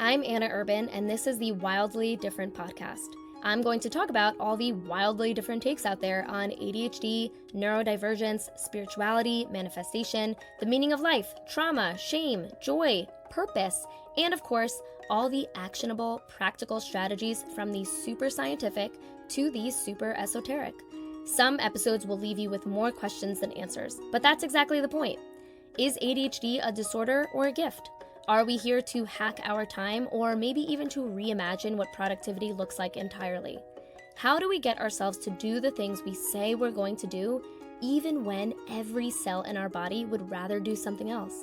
I'm Anna Urban, and this is the Wildly Different podcast. I'm going to talk about all the wildly different takes out there on ADHD, neurodivergence, spirituality, manifestation, the meaning of life, trauma, shame, joy, purpose, and of course, all the actionable, practical strategies from the super scientific to the super esoteric. Some episodes will leave you with more questions than answers, but that's exactly the point. Is ADHD a disorder or a gift? Are we here to hack our time or maybe even to reimagine what productivity looks like entirely? How do we get ourselves to do the things we say we're going to do, even when every cell in our body would rather do something else?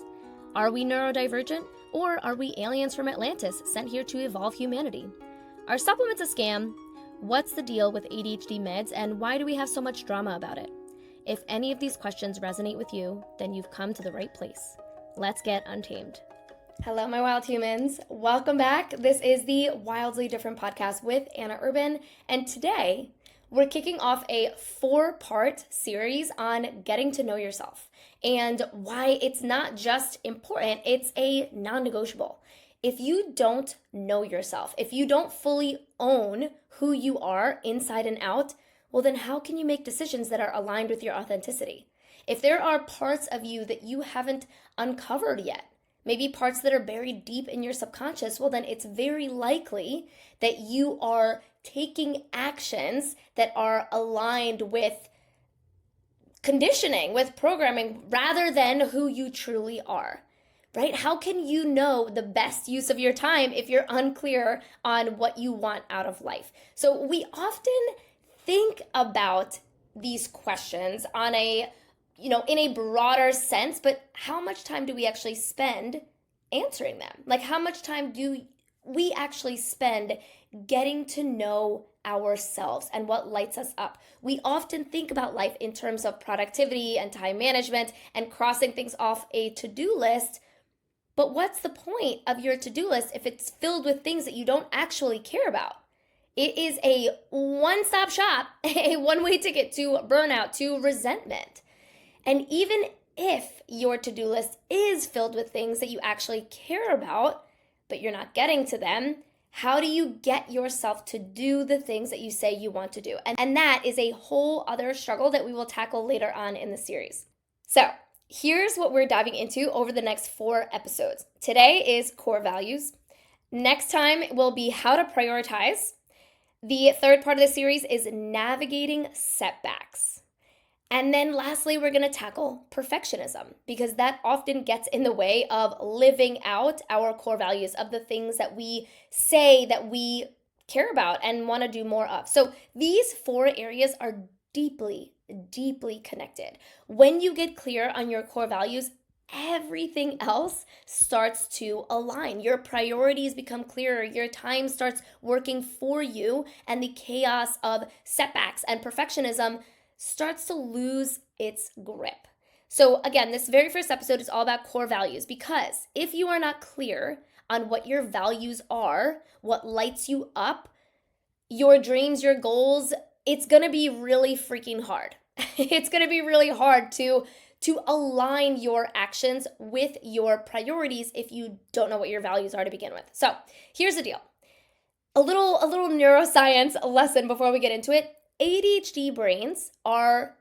Are we neurodivergent, or are we aliens from Atlantis sent here to evolve humanity? Are supplements a scam? What's the deal with ADHD meds, and why do we have so much drama about it? If any of these questions resonate with you, then you've come to the right place. Let's get untamed. Hello, my wild humans. Welcome back. This is the Wildly Different podcast with Anna Urban, and today we're kicking off a 4-part series on getting to know yourself and why it's not just important, it's a non-negotiable. If you don't know yourself, if you don't fully own who you are inside and out, well then how can you make decisions that are aligned with your authenticity? If there are parts of you that you haven't uncovered yet, maybe parts that are buried deep in your subconscious, well then it's very likely that you are taking actions that are aligned with conditioning, with programming, rather than who you truly are, right? How can you know the best use of your time if you're unclear on what you want out of life? So we often think about these questions on a in a broader sense, but how much time do we actually spend answering them? Like, how much time do we actually spend getting to know ourselves and what lights us up? We often think about life in terms of productivity and time management and crossing things off a to-do list. But what's the point of your to-do list if it's filled with things that you don't actually care about? It is a one-stop shop, a one-way ticket to burnout, to resentment. And even if your to-do list is filled with things that you actually care about, but you're not getting to them, how do you get yourself to do the things that you say you want to do? And that is a whole other struggle that we will tackle later on in the series. So here's what we're diving into over the next 4 episodes. Today is core values. Next time will be how to prioritize. The 3rd part of the series is navigating setbacks. And then lastly, we're going to tackle perfectionism, because that often gets in the way of living out our core values, of the things that we say that we care about and want to do more of. So these 4 areas are deeply, deeply connected. When you get clear on your core values, everything else starts to align. Your priorities become clearer. Your time starts working for you, and the chaos of setbacks and perfectionism starts to lose its grip. So again, this very first episode is all about core values, because if you are not clear on what your values are, what lights you up, your dreams, your goals, it's going to be really freaking hard. It's going to be really hard to align your actions with your priorities if you don't know what your values are to begin with. So here's the deal. A little neuroscience lesson before we get into it. ADHD brains are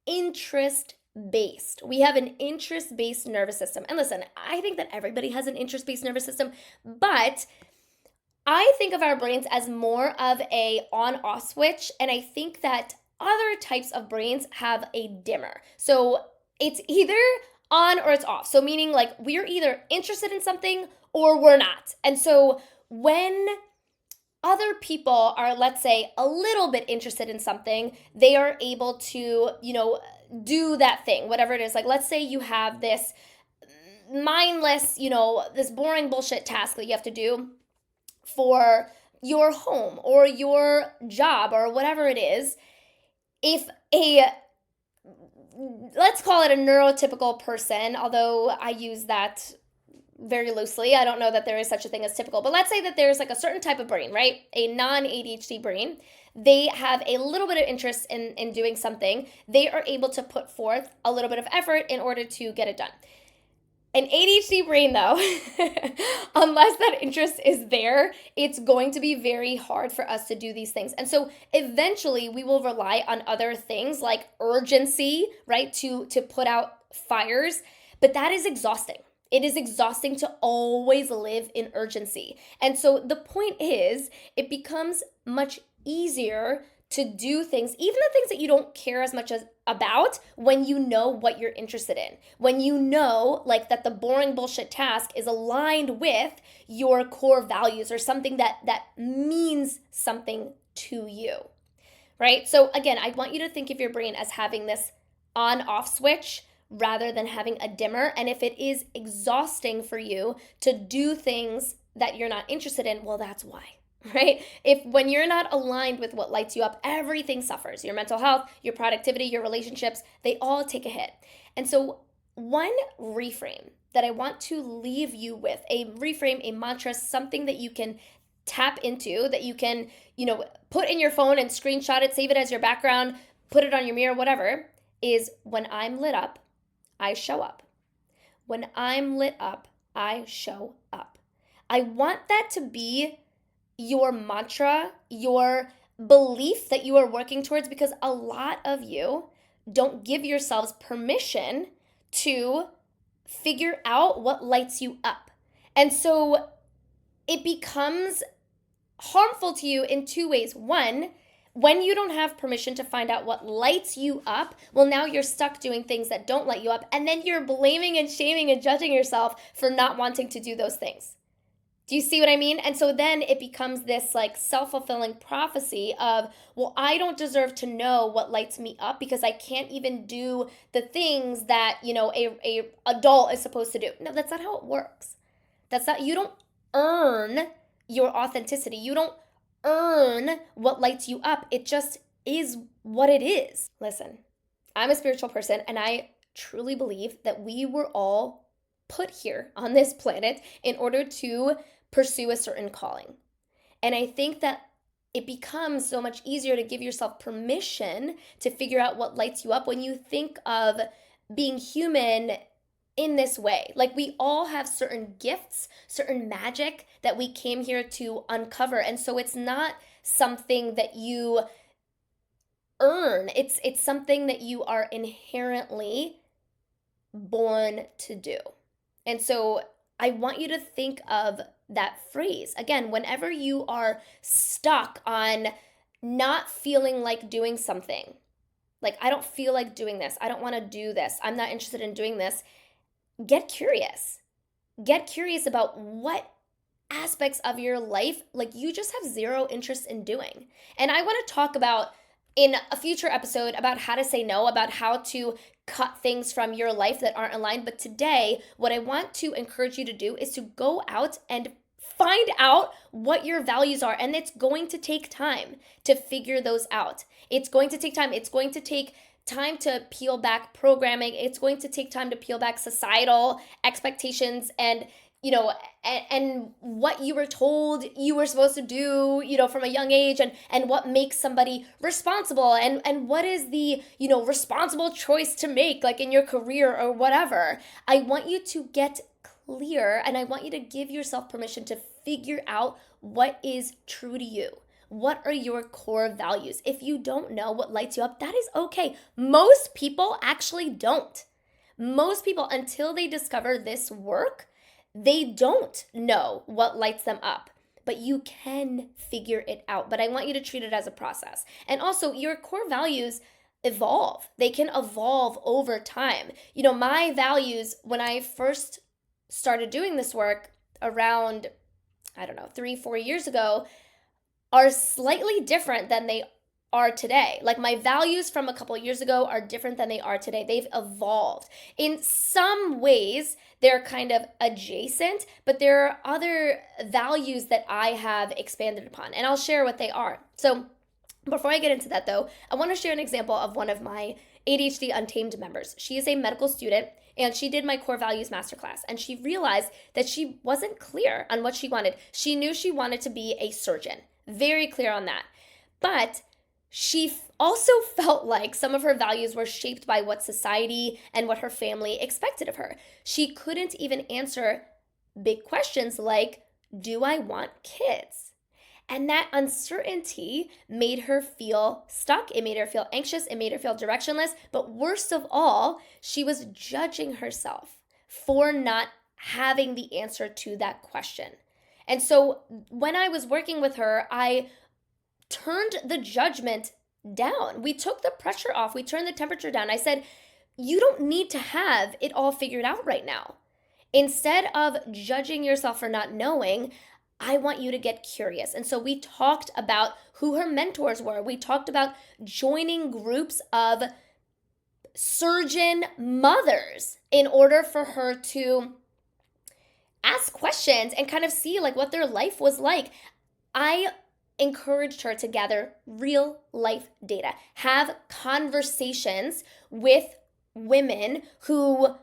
interest-based. We have an interest-based nervous system. And listen, I think that everybody has an interest-based nervous system, but I think of our brains as more of a on-off switch, and I think that other types of brains have a dimmer. So it's either on or it's off. So meaning like we're either interested in something or we're not. And so when other people are, let's say, a little bit interested in something, they are able to, do that thing, whatever it is. Like, let's say you have this mindless, this boring bullshit task that you have to do for your home or your job or whatever it is. If let's call it a neurotypical person, although I use that very loosely. I don't know that there is such a thing as typical, but let's say that there's like a certain type of brain, right? A non-ADHD brain. They have a little bit of interest in doing something. They are able to put forth a little bit of effort in order to get it done. An ADHD brain, though, unless that interest is there, it's going to be very hard for us to do these things. And so eventually we will rely on other things like urgency, right, to put out fires, but that is exhausting. It is exhausting to always live in urgency. And so the point is, it becomes much easier to do things, even the things that you don't care as much as about, when you know what you're interested in. When you know, like, that the boring bullshit task is aligned with your core values or something that means something to you. Right? So again, I want you to think of your brain as having this on-off switch rather than having a dimmer. And if it is exhausting for you to do things that you're not interested in, well, that's why. Right? If when you're not aligned with what lights you up, everything suffers. Your mental health, your productivity, your relationships, they all take a hit. And so one reframe that I want to leave you with, a reframe, a mantra, something that you can tap into, that you can, put in your phone and screenshot it, save it as your background, put it on your mirror, whatever, is when I'm lit up, I show up. When I'm lit up, I show up. I want that to be your mantra, your belief that you are working towards, because a lot of you don't give yourselves permission to figure out what lights you up. And so it becomes harmful to you in two ways. One, when you don't have permission to find out what lights you up, well, now you're stuck doing things that don't light you up, and then you're blaming and shaming and judging yourself for not wanting to do those things. Do you see what I mean? And so then it becomes this like self-fulfilling prophecy of, well, I don't deserve to know what lights me up because I can't even do the things that, a adult is supposed to do. No, that's not how it works. You don't earn your authenticity. You don't earn what lights you up. It just is what it is. Listen, I'm a spiritual person, and I truly believe that we were all put here on this planet in order to pursue a certain calling. And I think that it becomes so much easier to give yourself permission to figure out what lights you up when you think of being human in this way. Like, we all have certain gifts, certain magic that we came here to uncover. And so it's not something that you earn. It's something that you are inherently born to do. And so I want you to think of that phrase. Again, whenever you are stuck on not feeling like doing something, like, I don't feel like doing this, I don't want to do this, I'm not interested in doing this, get curious. Get curious about what aspects of your life, like, you just have zero interest in doing. And I want to talk about in a future episode about how to say no, about how to cut things from your life that aren't aligned. But today, what I want to encourage you to do is to go out and find out what your values are. And it's going to take time to figure those out. It's going to take time. It's going to take time to peel back programming. It's going to take time to peel back societal expectations and and what you were told you were supposed to do, from a young age, and what makes somebody responsible, and what is the, responsible choice to make, like, in your career or whatever. I want you to get clear, and I want you to give yourself permission to figure out what is true to you. What are your core values? If you don't know what lights you up, that is okay. Most people actually don't. Most people, until they discover this work, they don't know what lights them up, but you can figure it out. But I want you to treat it as a process. And also, your core values evolve. They can evolve over time. My values, when I first started doing this work around, 3-4 years ago, are slightly different than they are today. Like, my values from a couple of years ago are different than they are today. They've evolved. In some ways, they're kind of adjacent, but there are other values that I have expanded upon, and I'll share what they are. So before I get into that, though, I want to share an example of one of my ADHD Untamed members. She is a medical student, and she did my core values masterclass, and she realized that she wasn't clear on what she wanted. She knew she wanted to be a surgeon, very clear on that. But she also felt like some of her values were shaped by what society and what her family expected of her. She couldn't even answer big questions like, do I want kids? And that uncertainty made her feel stuck. It made her feel anxious. It made her feel directionless. But worst of all, she was judging herself for not having the answer to that question. And so when I was working with her, I turned the judgment down. We took the pressure off. We turned the temperature down. I said, you don't need to have it all figured out right now. Instead of judging yourself for not knowing, I want you to get curious. And so we talked about who her mentors were. We talked about joining groups of surgeon mothers in order for her to ask questions and kind of see like what their life was like. I encouraged her to gather real life data, have conversations with women who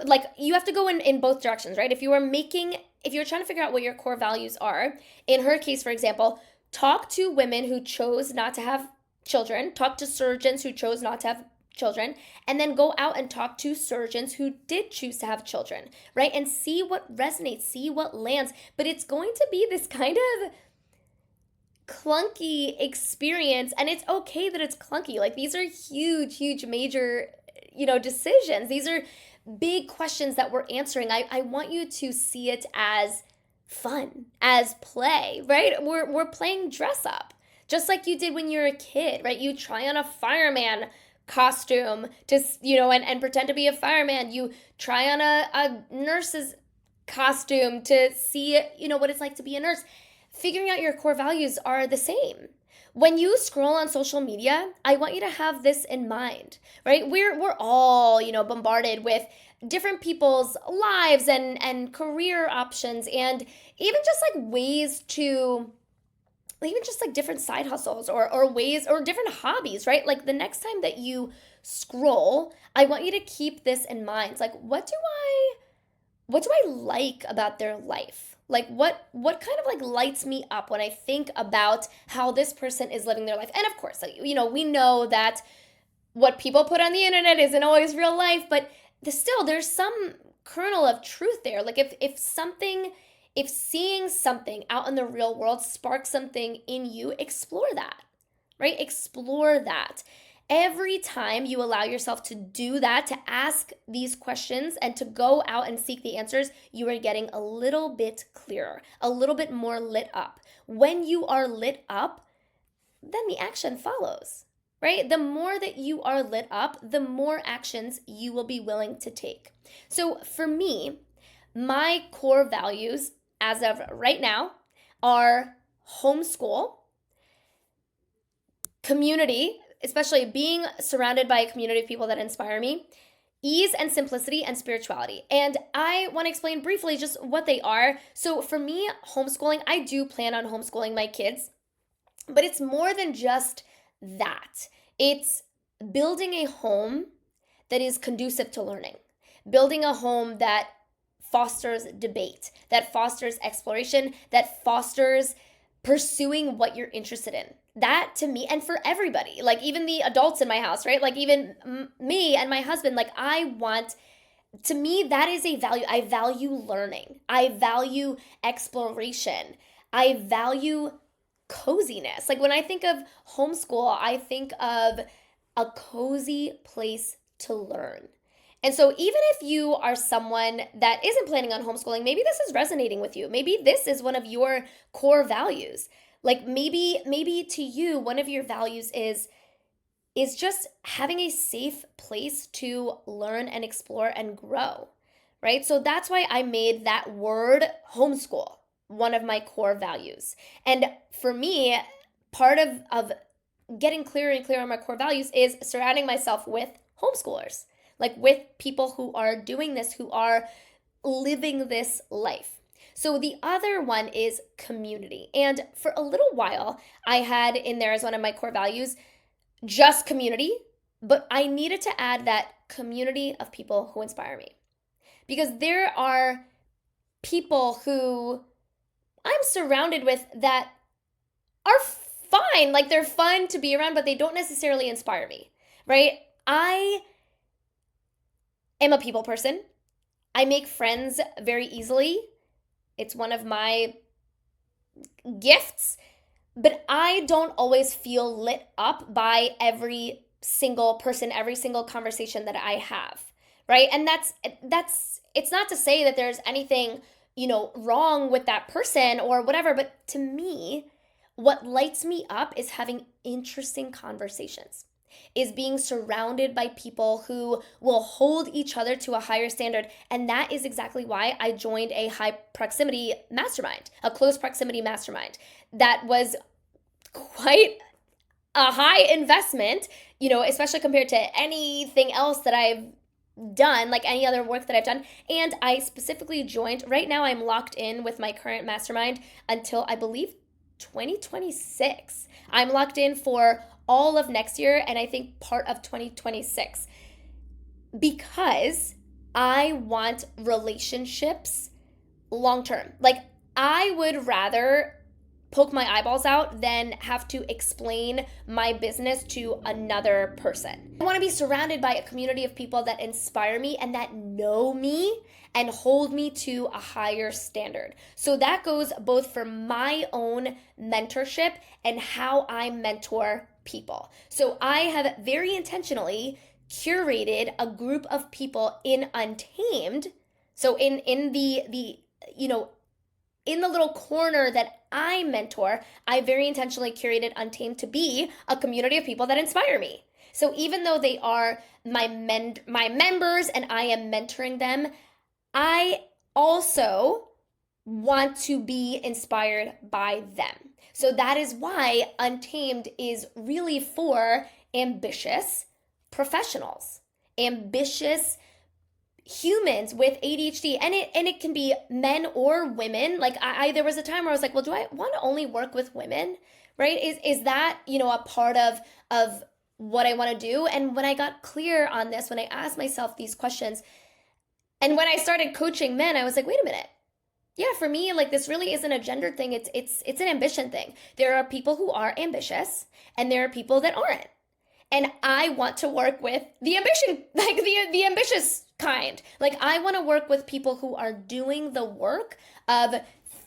like you have to go in both directions, right? If you're trying to figure out what your core values are, in her case, for example, talk to women who chose not to have children, talk to surgeons who chose not to have children, and then go out and talk to surgeons who did choose to have children, right? And see what resonates, see what lands. But it's going to be this kind of clunky experience, and it's okay that it's clunky. Like these are huge major decisions. These are big questions that we're answering. I want you to see it as fun, as play, right? We're playing dress up, just like you did when you're a kid, right? You try on a fireman costume to and pretend to be a fireman. You try on a nurse's costume to see what it's like to be a nurse. Figuring out your core values are the same. When you scroll on social media, I want you to have this in mind, right? We're all, bombarded with different people's lives and career options, and even just like ways to even just like different side hustles or ways or different hobbies, right? Like the next time that you scroll, I want you to keep this in mind. Like what do I like about their life? Like what kind of like lights me up when I think about how this person is living their life? And of course, like, we know that what people put on the internet isn't always real life, but still there's some kernel of truth there. Like if seeing something out in the real world sparks something in you, explore that, right? Explore that. Every time you allow yourself to do that, to ask these questions and to go out and seek the answers, you are getting a little bit clearer, a little bit more lit up. When you are lit up, then the action follows, right? The more that you are lit up, the more actions you will be willing to take. So for me, my core values as of right now are homeschool, community, especially being surrounded by a community of people that inspire me, ease and simplicity, and spirituality. And I want to explain briefly just what they are. So for me, homeschooling, I do plan on homeschooling my kids, but it's more than just that. It's building a home that is conducive to learning, building a home that fosters debate, that fosters exploration, that fosters pursuing what you're interested in. That to me, and for everybody, like even the adults in my house, right? Like even me and my husband, like to me, that is a value. I value learning. I value exploration. I value coziness. Like when I think of homeschool, I think of a cozy place to learn. And so even if you are someone that isn't planning on homeschooling, maybe this is resonating with you. Maybe this is one of your core values. Like maybe to you, one of your values is just having a safe place to learn and explore and grow, right? So that's why I made that word homeschool one of my core values. And for me, part of getting clearer and clearer on my core values is surrounding myself with homeschoolers, like with people who are doing this, who are living this life. So the other one is community. And for a little while, I had in there as one of my core values just community, but I needed to add that community of people who inspire me. Because there are people who I'm surrounded with that are fine. Like they're fun to be around, but they don't necessarily inspire me, right? I am a people person. I make friends very easily. It's one of my gifts, but I don't always feel lit up by every single person, every single conversation that I have, right? And that's it's not to say that there's anything, wrong with that person or whatever, but to me, what lights me up is having interesting conversations, is being surrounded by people who will hold each other to a higher standard. And that is exactly why I joined a high proximity mastermind, a close proximity mastermind. That was quite a high investment, especially compared to anything else that I've done, like any other work that I've done. And I specifically joined, right now I'm locked in with my current mastermind until I believe 2026. I'm locked in for all of next year and I think part of 2026 because I want relationships long term. Like I would rather poke my eyeballs out than have to explain my business to another person. I want to be surrounded by a community of people that inspire me and that know me and hold me to a higher standard. So that goes both for my own mentorship and how I mentor people. So I have very intentionally curated a group of people in Untamed. So in the in the little corner that I mentor, I very intentionally curated Untamed to be a community of people that inspire me. So even though they are my members and I am mentoring them, I also want to be inspired by them. So that is why Untamed is really for ambitious professionals, ambitious humans with ADHD, and it can be men or women. Like I there was a time where I was like, well, do I want to only work with women? Right? Is that, a part of what I want to do? And when I got clear on this, when I asked myself these questions, and when I started coaching men, I was like, wait a minute. Yeah, for me, like this really isn't a gender thing. It's an ambition thing. There are people who are ambitious and there are people that aren't. And I want to work with the ambition, like the ambitious kind. Like I want to work with people who are doing the work of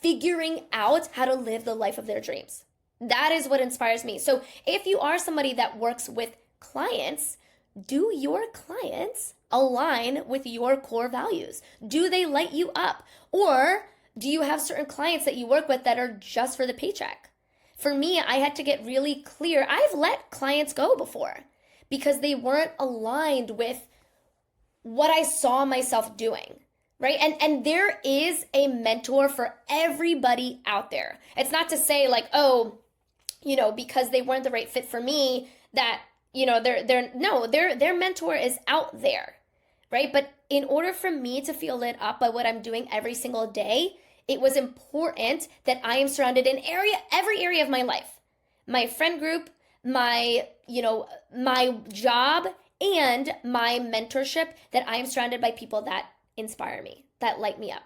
figuring out how to live the life of their dreams. That is what inspires me. So if you are somebody that works with clients, do your clients align with your core values? Do they light you up? Or do you have certain clients that you work with that are just for the paycheck? For me, I had to get really clear. I've let clients go before because they weren't aligned with what I saw myself doing, right? And there is a mentor for everybody out there. It's not to say like, oh, because they weren't the right fit for me that, their mentor is out there, right? But in order for me to feel lit up by what I'm doing every single day, it was important that I am surrounded in every area of my life. My friend group, my job, and my mentorship, that I am surrounded by people that inspire me, that light me up.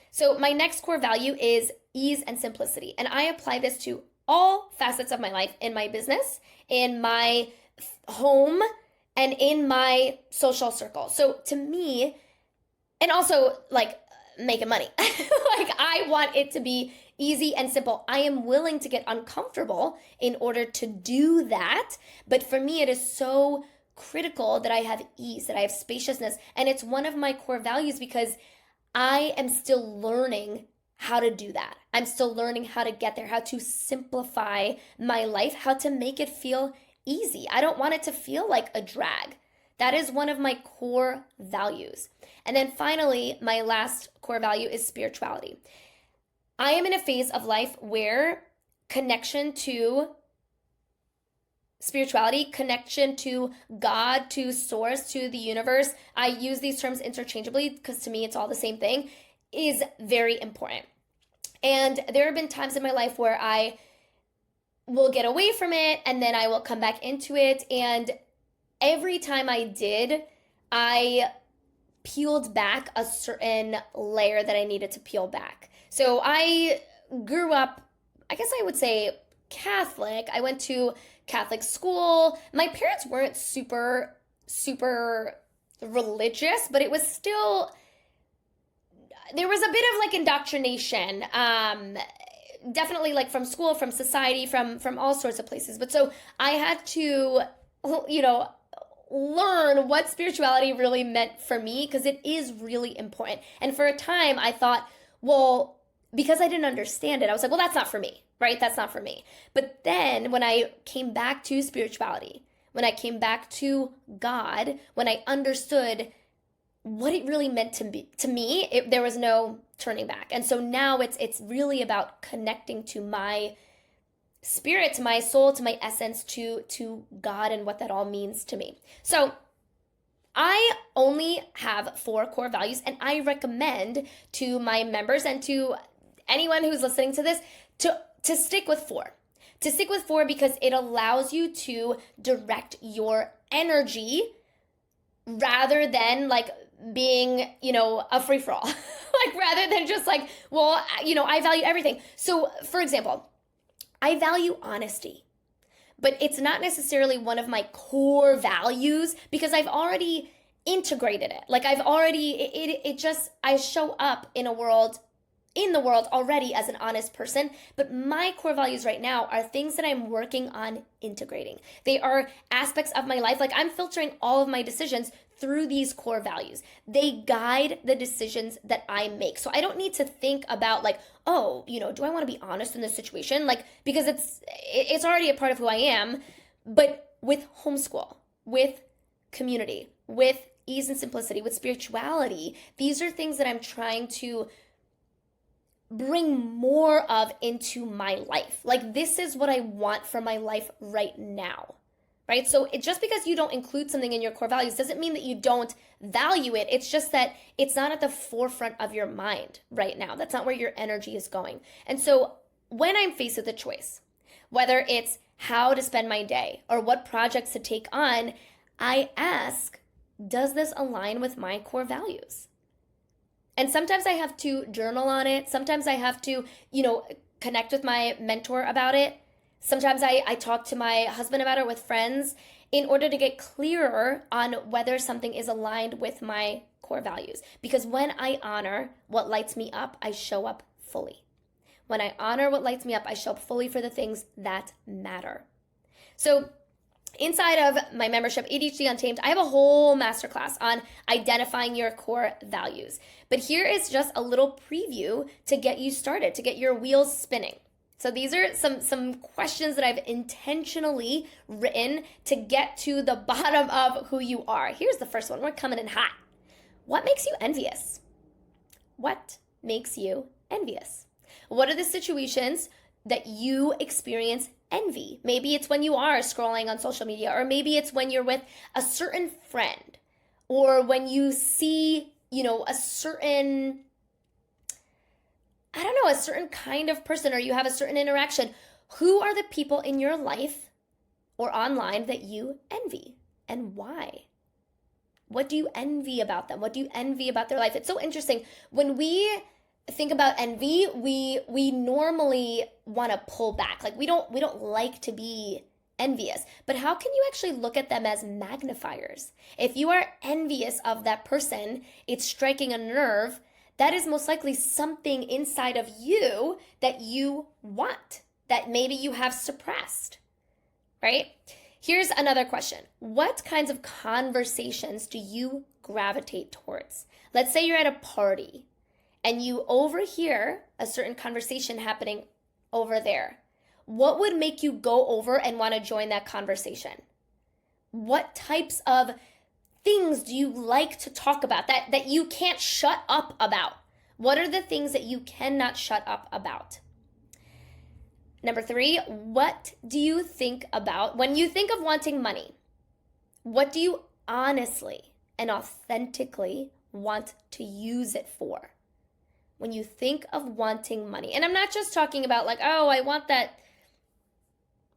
So my next core value is ease and simplicity. And I apply this to all facets of my life, in my business, in my home, and in my social circle. So to me, and also like making money. Like I want it to be easy and simple. I am willing to get uncomfortable in order to do that. But for me, it is so critical that I have ease, that I have spaciousness. And it's one of my core values because I am still learning how to do that. I'm still learning how to get there, how to simplify my life, how to make it feel easy. I don't want it to feel like a drag. That is one of my core values. And then finally, my last core value is spirituality. I am in a phase of life where connection to spirituality, connection to God, to source, to the universe, I use these terms interchangeably because to me it's all the same thing, is very important. And there have been times in my life where I will get away from it and then I will come back into it. And every time I did, I peeled back a certain layer that I needed to peel back. So I grew up, I guess I would say, Catholic. I went to Catholic school. My parents weren't super, super religious, but it was still, there was a bit of like indoctrination. Definitely like from school, from society, from all sorts of places. But so I had to, learn what spirituality really meant for me because it is really important. And for a time I thought, well, because I didn't understand it, I was like, well, that's not for me, right? That's not for me. But then when I came back to spirituality, when I came back to God, when I understood what it really meant to me, there was no turning back. And so now it's really about connecting to my spirit, to my soul, to my essence, to God and what that all means to me. So I only have 4 core values, and I recommend to my members and to anyone who's listening to this to stick with 4. To stick with 4 because it allows you to direct your energy rather than like being, a free-for-all. Like rather than just like, well, I value everything. So for example, I value honesty, but it's not necessarily one of my core values because I've already integrated it. Like I've already, I show up in the world already as an honest person, but my core values right now are things that I'm working on integrating. They are aspects of my life. Like I'm filtering all of my decisions through these core values. They guide the decisions that I make. So I don't need to think about like, oh, do I want to be honest in this situation? Like, because it's already a part of who I am. But with homeschool, with community, with ease and simplicity, with spirituality, these are things that I'm trying to bring more of into my life. Like this is what I want for my life right now. Right? So just because you don't include something in your core values doesn't mean that you don't value it. It's just that it's not at the forefront of your mind right now. That's not where your energy is going. And so when I'm faced with a choice, whether it's how to spend my day or what projects to take on, I ask, does this align with my core values? And sometimes I have to journal on it. Sometimes I have to, connect with my mentor about it. Sometimes I talk to my husband about it, with friends, in order to get clearer on whether something is aligned with my core values. Because when I honor what lights me up, I show up fully. When I honor what lights me up, I show up fully for the things that matter. So inside of my membership, ADHD Untamed, I have a whole masterclass on identifying your core values. But here is just a little preview to get you started, to get your wheels spinning. So these are some questions that I've intentionally written to get to the bottom of who you are. Here's the first one. We're coming in hot. What makes you envious? What makes you envious? What are the situations that you experience envy? Maybe it's when you are scrolling on social media, or maybe it's when you're with a certain friend, or when you see, a certain kind of person, or you have a certain interaction. Who are the people in your life or online that you envy, and why? What do you envy about them? What do you envy about their life? It's so interesting. When we think about envy, we normally want to pull back. Like we don't like to be envious. But how can you actually look at them as magnifiers? If you are envious of that person, it's striking a nerve. That is most likely something inside of you that you want, that maybe you have suppressed, right? Here's another question. What kinds of conversations do you gravitate towards? Let's say you're at a party and you overhear a certain conversation happening over there. What would make you go over and want to join that conversation? What types of things do you like to talk about that you can't shut up about? What are the things that you cannot shut up about? Number 3, what do you think about when you think of wanting money? What do you honestly and authentically want to use it for? When you think of wanting money, and I'm not just talking about like, oh, I want that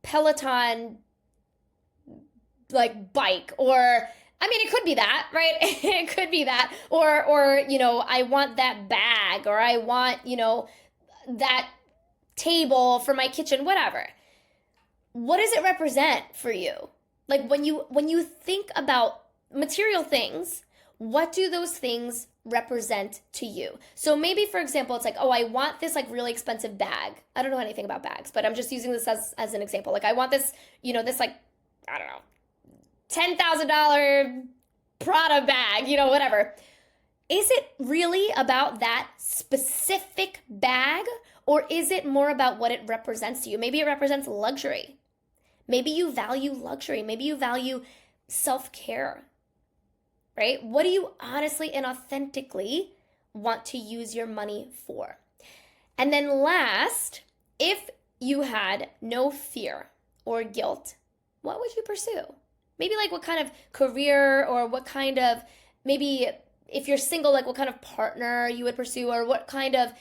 Peloton like bike, or it could be that, right? It could be that, or I want that bag, or I want, that table for my kitchen, whatever. what does it represent for you? Like when you think about material things, what do those things represent to you? So maybe, for example, it's like, oh, I want this like really expensive bag. I don't know anything about bags, but I'm just using this as an example. Like I want this, this like, I don't know, $10,000 Prada bag, whatever. Is it really about that specific bag, or is it more about what it represents to you? Maybe it represents luxury. Maybe you value luxury. Maybe you value self-care, right? What do you honestly and authentically want to use your money for? And then last, if you had no fear or guilt, what would you pursue? Maybe like what kind of career, or what kind of, maybe if you're single, like what kind of partner you would pursue, or what kind of,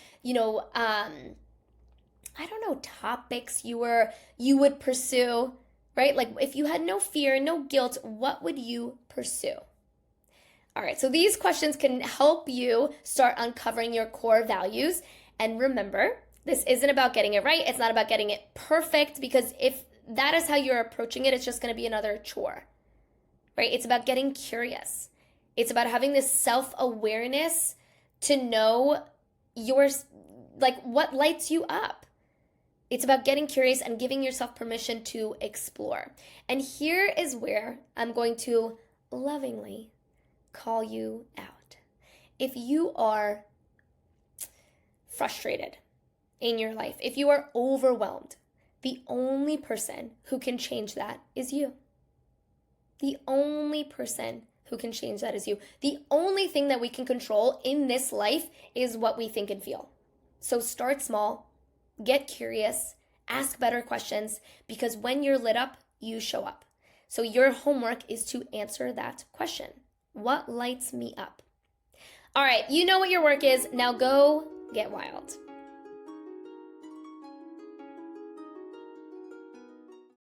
I don't know, topics you would pursue, right? Like if you had no fear, no guilt, what would you pursue? All right, so these questions can help you start uncovering your core values. And remember, this isn't about getting it right. It's not about getting it perfect, because if that is how you're approaching it, it's just going to be another chore, right? It's about getting curious. It's about having this self-awareness to know what lights you up. It's about getting curious and giving yourself permission to explore. And here is where I'm going to lovingly call you out. If you are frustrated in your life, if you are overwhelmed, the only person who can change that is you. The only person who can change that is you. The only thing that we can control in this life is what we think and feel. So start small, get curious, ask better questions, because when you're lit up, you show up. So your homework is to answer that question. What lights me up? All right, you know what your work is. Now go get wild.